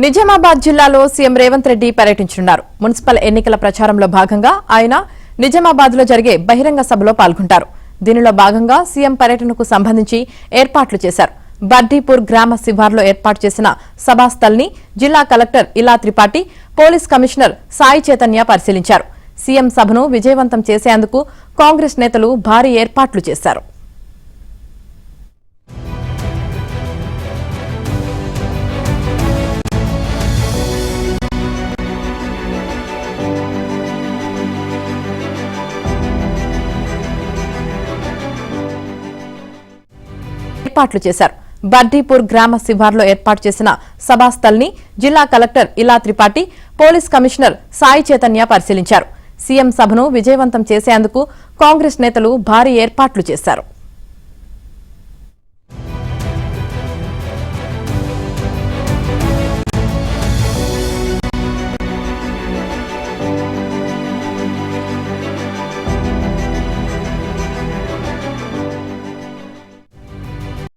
నిజామాబాద్ జిల్లాలో సీఎం రేవంత్ రెడ్డి పర్యటించనున్నారు. మున్సిపల్ ఎన్నికల ప్రచారంలో భాగంగా ఆయన నిజామాబాద్ లో జరిగే బహిరంగ సభలో పాల్గొంటారు. దీనిలో భాగంగా సీఎం పర్యటనకు సంబంధించి ఏర్పాట్లు చేశారు. బర్డీపూర్ గ్రామ శివార్లో ఏర్పాటు చేసిన సభాస్థల్ని జిల్లా కలెక్టర్ ఇలా త్రిపాఠి, పోలీస్ కమిషనర్ సాయి చైతన్య పరిశీలించారు. సీఎం సభను విజయవంతం చేసేందుకు కాంగ్రెస్ నేతలు భారీ ఏర్పాట్లు చేశారు. బర్డీపూర్ గ్రామ శివార్లో ఏర్పాటు చేసిన సభాస్థల్ని జిల్లా కలెక్టర్ ఇలా త్రిపాఠి, పోలీస్ కమిషనర్ సాయి చైతన్య పరిశీలించారు. సీఎం సభను విజయవంతం చేసేందుకు కాంగ్రెస్ నేతలు భారీ ఏర్పాట్లు చేశారు.